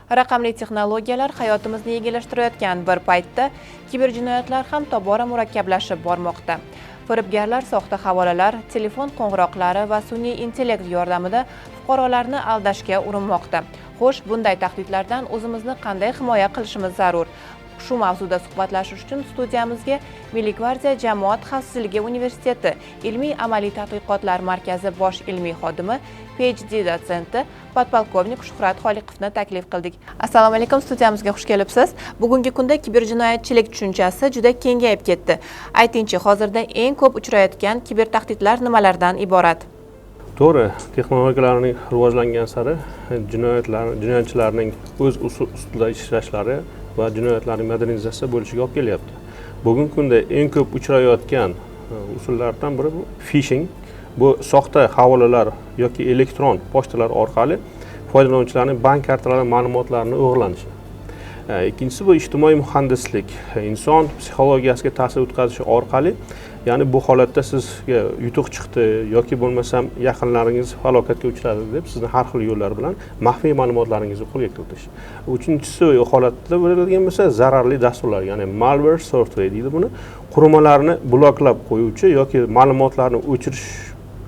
Raqamli texnologiyalar hayotimizni yengillashtirayotgan bir paytda kiberjinoyatlar ham tobora murakkablashib bormoqda. Firibgarlar soxta havolalar, telefon qo'ng'iroqlari va sun'iy intellekt yordamida fuqarolarni aldashga urinmoqda. Xo'sh, bunday tahdidlardan o'zimizni qanday himoya qilishimiz zarur? Shu mavzuda suhbatlashish uchun studiyamizga Milliy gvardiya Jamoat xavfsizligi universiteti ilmiy amaliy tadqiqotlar markazi bosh ilmiy xodimi, PhD dotsenti podpolkovnik Shuhrat Xoliqovni taklif qildik. Assalomu alaykum, studiyamizga xush kelibsiz. Bugungi kunda kiberjinoyatchilik tushunchasi juda kengayib ketdi. Aytingchi, hozirda eng ko'p uchrayotgan kiber tahdidlar nimalardan iborat? To'g'ri, texnologiyalarning rivojlangan sari jinoyatchilarning o'z ustida ishlashlari va jinoyatlarning modernizatsiya bo'lishiga olib kelyapti. Bugungi kunda eng ko'p uchrayotgan usullardan biri bu phishing. Bu soxta havolalar yoki elektron pochtalar orqali foydalanuvchilarning bank kartalari ma'lumotlarini o'g'irlanishi. Ikkinchisi bu ijtimoiy muhandislik. Inson psixologiyasiga ta'sir o'tkazishi orqali, ya'ni bu holatda sizga yutuq chiqdi yoki bo'lmasam yaqinlaringiz falokatga uchradi deb sizni har xil yo'llar bilan maxfiy ma'lumotlaringizni qo'lga kiritish. Uchinchisi bu holatda bo'ladigan bo'lsa zararli dasturlar, ya'ni malware software deydi buni, qurilmalarni bloklab qo'yuvchi yoki ma'lumotlarni o'chirish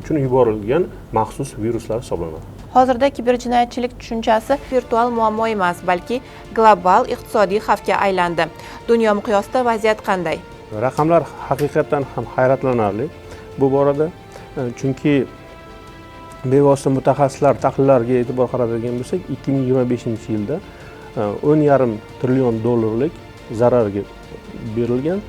uchun yuborilgan maxsus viruslar hisoblanadi. Hozirda kiberjinoyatchilik tushunchasi virtual muammo emas, balki global iqtisodiy xavfga aylandi. Dunyo miqyosida vaziyat qanday? Raqamlar haqiqatan ham hayratlanarli bu borada. Chunki bevosita mutaxassislar tahlillariga e'tibor qaratadigan bo'lsak, 2025-yilda 10,5 trillion dollarlik zararga berilgan.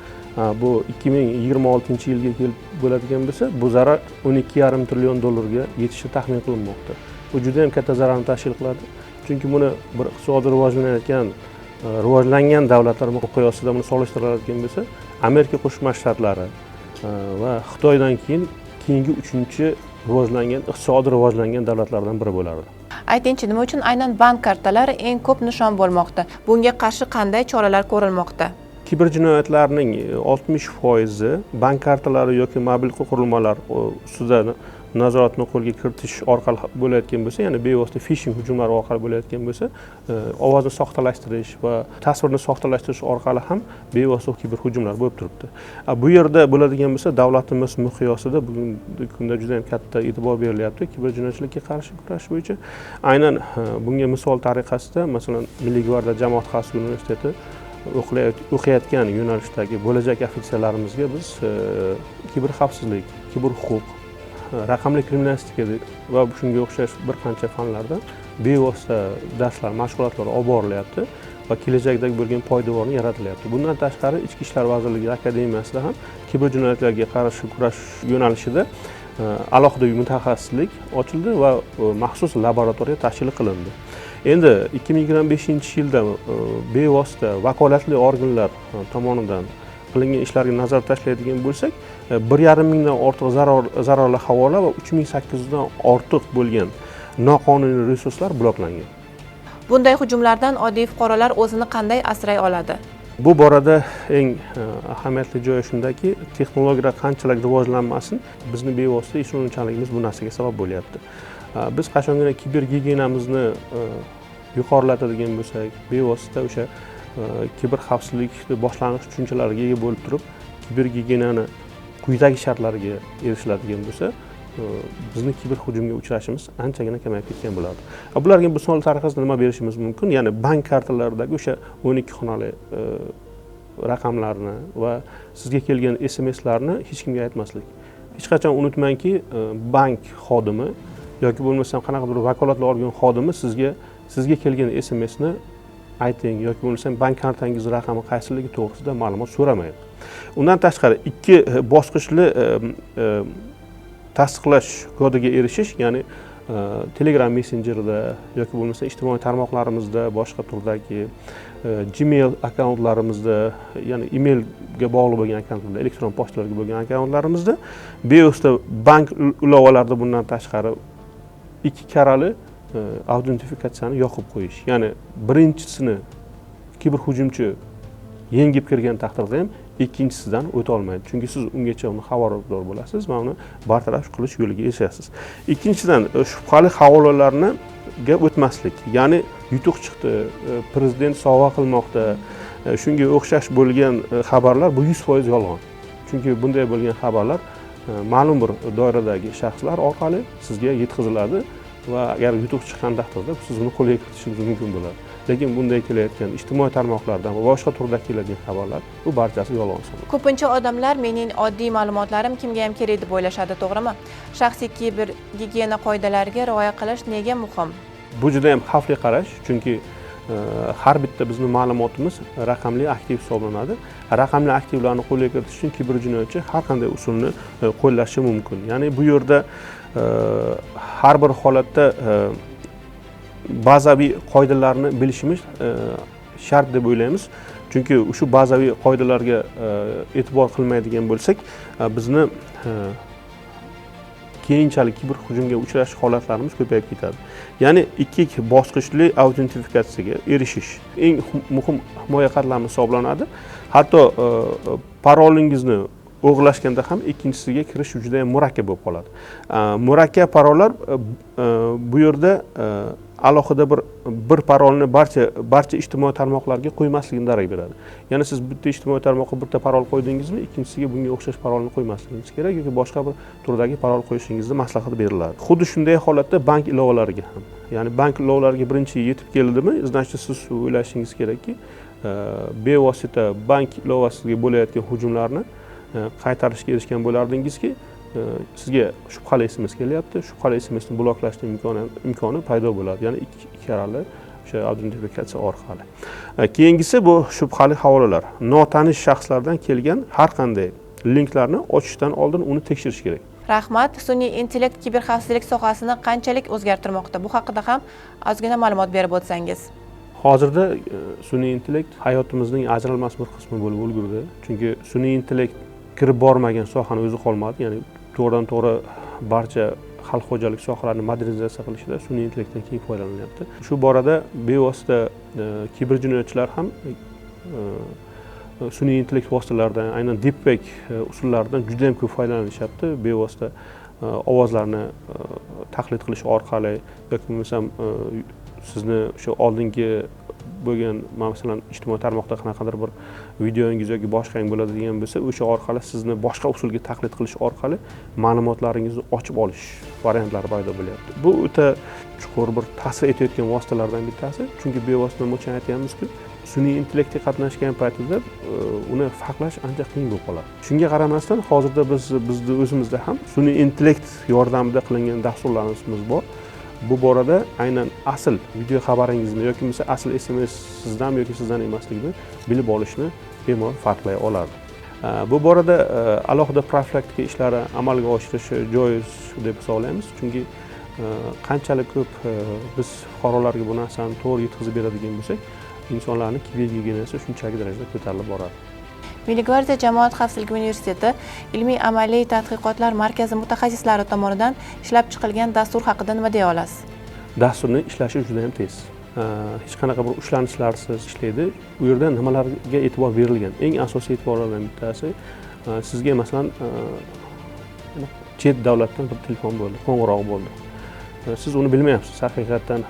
Bu 2026-yilga kelib bo'ladigan bo'lsa, bu zarar 12,5 trillion dollarga yetishi taxmin qilinmoqda. Bu juda ham katta zararni tashkil qiladi. Chunki buni bir iqtisodiy rivojlangan davlatlar miqyosida buni solishtiradigan bo'lsa, Amerika Qo'shma Shtatlari va Xitoydan keyingi 3-iqtisodiy rivojlangan davlatlardan biri bo'ladi. Aytingchi, nima uchun aynan bank kartalari eng ko'p nishon bo'lmoqda? Bunga qarshi qanday choralar ko'rilmoqda? Kiberjinoyatlarning 60% bank kartalari yoki mobil qurilmalar ustida nazoratni qo'lga kiritish orqali bo'layotgan bo'lsa, ya'ni bevosita phishing hujumlari orqali bo'layotgan bo'lsa, ovozni soxtalashtirish va tasvirni soxtalashtirish orqali ham bevosita kiber hujumlar bo'lib turibdi. Bu yerda bo'ladigan bo'lsa, davlatimiz miqyosida bugungi kunda juda ham katta e'tibor berilyapti kiberjinoyatchilikka qarshi kurash bo'yicha. Aynan bunga misol tariqasida, masalan, Milliy gvardiya Jamoat xavfsizligi universiteti o'qiyotgan yo'nalishdagi bo'lajak ofitserlarimizga biz kiber xavfsizlik, kiber huquq, raqamli kriminalistika va shunga o'xshash bir qancha fanlarda bevosita darslar, mashg'ulotlar olib borilyapti va kelajakdagi bo'lgan poydevorni yaratilyapti. Bundan tashqari Ichki ishlar vazirligi akademiyasida ham kiberjinoyatlarga qarshi kurash yo'nalishida alohida mutaxassislik ochildi va maxsus laboratoriya tashkil qilindi. Endi 2025-yilda bevosita vakolatli organlar tomonidan qilingan ishlarga nazar tashlaydigan bo'lsak, 1,5 mingdan ortiq zararli havola va 3800 dan ortiq bo'lgan noqonuniy resurslar bloklangan. Bunday hujumlardan oddiy fuqarolar o'zini qanday asray oladi? Bu borada eng ahamiyatli joyi shundaki, texnologiyalar qanchalik rivojlanmasin, bizni bevosita ishonuvchanligimiz bu narsaga sabab bo'lyapti. Biz qachongina kiber gigiyenamizni yuqorilatadigan bo'lsak, bevosita o'sha kiber xavfsizlikni boshlang'ich tushunchalariga ega bo'lib turib, kiber gigiyenani quyidagi shartlarga erishiladigan bo'lsa, bizni kiber hujumga uchrashimiz anchagina kamayib ketgan bo'ladi. Bularga misol tariqasida nima berishimiz mumkin? Ya'ni bank kartalaridagi o'sha 12 xonali raqamlarni va sizga kelgan SMSlarni hech kimga aytmaslik. Hech qachon unutmangki, bank xodimi yoki bo'lmasam qanaqadir vakolatli organ xodimi sizga kelgan SMSni ayting yoki bo'lmasam bank kartangiz raqami qaysiligi to'g'risida ma'lumot so'ramaydi. Undan tashqari ikki bosqichli tasdiqlash kodiga erishish, ya'ni Telegram messenjerida yoki bo'lmasa ijtimoiy tarmoqlarimizda, boshqa turdagi Gmail akkauntlarimizda, ya'ni emailga bog'liq bo'lgan akkauntlarda, elektron pochtalarga bo'lgan akkauntlarimizda bevosita bank ilovalarida bundan tashqari 2 karali autentifikatsiyani yoqib qo'yish. Ya'ni birinchisini kiber hujumchi yengib kirgan taqdirda ham ikkinchisidan o'ta olmaydi. Chunki siz ungacha uni xabardor bo'lasiz va uni bartaraf qilish yo'liga erishasiz. Ikkinchidan, shubhali havolalarga o'tmaslik. Ya'ni yutuq chiqdi, prezident sovg'a qilmoqda, shunga o'xshash bo'lgan xabarlar bu 100% yolg'on. Chunki bunday bo'lgan xabarlar ma'lum bir doiradagi shaxslar orqali sizga yetkaziladi va agar yutuq chiqqan taqdirda siz uni qo'lga kiritishingiz mumkin bo'ladi. Lekin bunday kelayotgan ijtimoiy tarmoqlardan va boshqa turda keladigan xabarlar bu barchasi yolg'on hisoblanadi. Ko'pincha odamlar mening oddiy ma'lumotlarim kimga ham kerak deb o'ylashadi, to'g'rimi? Shaxsiy kiber gigiyena qoidalariga rioya qilish nega muhim? Bu juda ham xavfli qarash, chunki har bitta bizning ma'lumotimiz raqamli aktiv hisoblanadi. Raqamli aktivlarni qo'lga kiritish uchun kiberjinoyatchi har qanday usulni qo'llashi mumkin. Ya'ni bu yerda har bir holatda bazaviy qoidalarni bilishimiz shart deb o'ylaymiz. Chunki shu bazaviy qoidalarga e'tibor qilmaydigan bo'lsak, bizni keyinchalik kiber hujumga uchrash holatlarimiz ko'payib ketadi. Ya'ni ikki bosqichli autentifikatsiyaga erishish eng muhim himoya qatlami hisoblanadi. Hatto parolingizni o'g'irlashganda ham ikkinchisiga kirish juda ham murakkab bo'lib qoladi. Murakkab parollar bu yerda alohida bir parolni barcha ijtimoiy tarmoqlarga qo'ymaslikni darak beradi. Ya'ni siz bitta ijtimoiy tarmoqqa bitta parol qo'ydingizmi, ikkinchisiga bunga o'xshash parolni qo'ymasligingiz kerak yoki boshqa bir turdagi parol qo'yishingizni maslahat beriladi. Xuddi shunday holatda bank ilovalariga ham. Ya'ni bank ilovalariga birinchi yetib keldimi, значит siz o'ylashingiz kerakki, bevosita bank ilovasiga bo'layotgan hujumlarni qaytarishga erishgan bo'lardingizki, sizga shubhali SMS kelyapti, shubhali SMSni bloklashning imkoni paydo bo'ladi. Ya'ni ikki karali o'sha autentifikatsiya orqali. Keyingisi bu shubhali havolalar. Notanish shaxslardan kelgan har qanday linklarni ochishdan oldin uni tekshirish kerak. Rahmat. Sun'iy intellekt kiberxavfsizlik sohasini qanchalik o'zgartirmoqda? Bu haqida ham ozgina ma'lumot berib o'tsangiz. Hozirda sun'iy intellekt hayotimizning ajralmas bir qismi bo'lib ulgurdi. Chunki sun'iy intellekt kirib bormagan sohani o'zi qolmadi. Ya'ni to'g'ridan-to'g'ri barcha xalq xo'jalik sohalarini modernizatsiya qilishda sun'iy intellektdan keng foydalanyapti. Shu borada bevosita kiberjinoyatchilar ham sun'iy intellekt vositalaridan, aynan deepfake usullaridan juda ham ko'p foydalanishyapti. Bevosita ovozlarni taqlid qilish orqali yoki bo'lmasam sizni o'sha oldingi bo'lgan, masalan, ijtimoiy tarmoqda qanaqadir bir videongiz yoki boshqang bo'ladigan bo'lsa, o'sha orqali sizni boshqa usulga taqlid qilish orqali ma'lumotlaringizni ochib olish variantlari paydo bo'lyapti. Bu o'ta chuqur bir ta'sir etayotgan vositalardan bittasi, chunki bevosita nima uchun aytyapmizki, sun'iy intellektga qatnashgan paytida uni farqlash ancha qiyin bo'lib qoladi. Shunga qaramasdan, hozirda bizni o'zimizda ham sun'iy intellekt yordamida qilingan dasturlarimiz bor. Bu borada aynan asl video xabaringizni yoki bo'lmasa asl SMS sizdan yoki sizdan emasligini bilib olishni bemalol farqlay oladi. Bu borada alohida profilaktika ishlari amalga oshirishi joiz deb hisoblaymiz. Chunki qanchalik ko'p biz fuqarolarga bu narsani to'g'ri yetkazib beradigan bo'lsak, insonlarning kiber gigiyenasi shunchalik darajada ko'tarilib boradi. Milliy gvardiya jamoat xavfsizligi universiteti ilmiy amaliy tadqiqotlar markazi mutaxassislari tomonidan ishlab chiqilgan dastur haqida nima deya olasiz? Dasturning ishlashi juda ham tez. Hech qanaqa bir ushlanishlarsiz ishlaydi. U yerda nimalarga e'tibor berilgan? Eng asosiy e'tiborlardan bittasi sizga masalan chet davlatdan bir telefon bo'ldi, qo'ng'iroq bo'ldi. Siz uni bilmayapsiz. Haqiqatan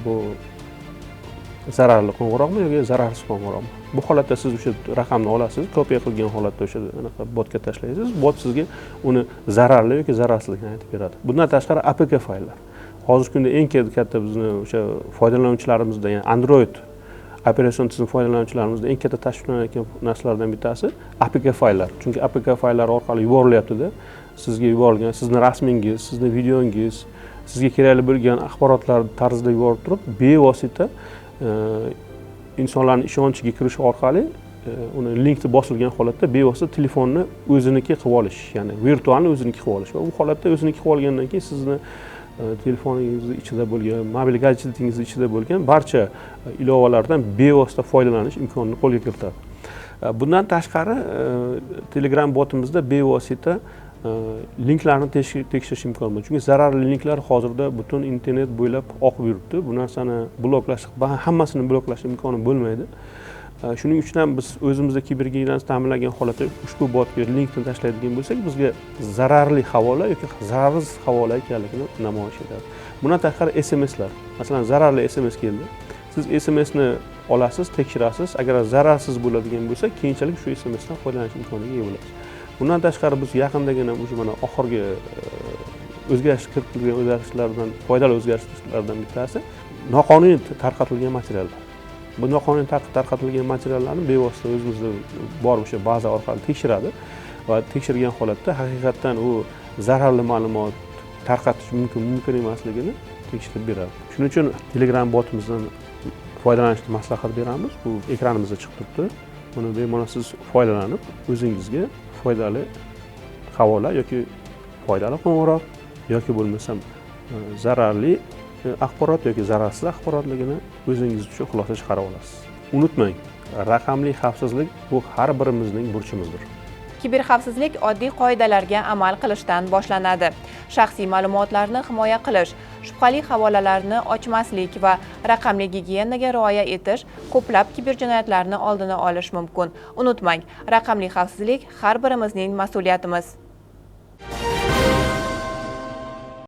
bu zararli qo'ng'iroqmi yoki zararsiz qo'ng'iroqmi? Bu holatda siz o'sha raqamni olasiz, kopiya qilgan holatda o'sha botga tashlaysiz. Bot sizga uni zararli yoki zararsizligini aytib beradi. Bundan tashqari APK fayllar. Hozirgi kunda eng katta bizni o'sha foydalanuvchilarimizda, ya'ni Android operatsion tizim foydalanuvchilarimizda eng katta tashvishlanayotgan narsalardan bittasi APK fayllar. Chunki APK fayllar orqali yuborilyapti-da. Sizga yuborilgan, sizning rasmingiz, sizning videongiz, sizga kerakli bo'lgan axborotlar tarzida yuborib turib, bevosita insonlarning ishonchiga kirish orqali uni linkni bosilgan holatda bevosita telefonni o'ziniki qilib olish, ya'ni virtualni o'ziniki qilib olish va u holatda o'ziniki qilib olgandan keyin sizni telefoningizni ichida bo'lgan, mobil gadjetingizni ichida bo'lgan barcha ilovalardan bevosita foydalanish imkonini qo'lga kiritadi. Bundan tashqari Telegram botimizda bevosita linklarni tekshirish imkoni bor. Chunki zararli linklar hozirda butun internet bo'ylab oqib yuribdi. Bu narsani bloklash, hammasini bloklash imkoni bo'lmaydi. Shuning uchun ham biz o'zimizda kibergigiyenani ta'minlagan holatda ushbu botga linkni tashlaydigan bo'lsak, bizga zararli havola yoki zararsiz havola ekanligini namoyish etadi. Bundan tashqari SMSlar. Masalan, zararli SMS keldi. siz SMS-ni olasiz, tekshirasiz. Agar zararsiz bo'ladigan bo'lsa, keyinchalik shu SMS-dan foydalanish imkoniga ega bo'lasiz. Bundan tashqari biz yaqindagina mana oxirgi kiritilgan o'zgarishlardan, foydali o'zgarishlardan bittasi noqonuniy tarqatilgan materiallar. Bu noqonuniy tarqatilgan materiallarni bevosita o'zimizda bor o'sha baza orqali tekshiradi va tekshirgan holatda haqiqatdan u zararli ma'lumot tarqatish mumkin emasligini tekshirib beradi. Shuning uchun Telegram botimizdan foydalanishni maslahat beramiz. Bu ekranimizda chiqib turibdi. Buni bemalol siz foydalanib, o'zingizga foydali havola yoki foydali qo'ng'iroq yoki bo'lmasam zararli axborot yoki zararsiz axborotligini o'zingiz uchun xulosa chiqara olasiz. Unutmang, raqamli xavfsizlik bu har birimizning burchimizdir. Kiberxavfsizlik oddiy qoidalarga amal qilishdan boshlanadi. Shaxsiy ma'lumotlarni himoya qilish, shubhali havolalarni ochmaslik va raqamli gigiyenaga rioya etish ko'plab kiberjinoyatlarni oldini olish mumkin. Unutmang, raqamli xavfsizlik har birimizning mas'uliyatimiz.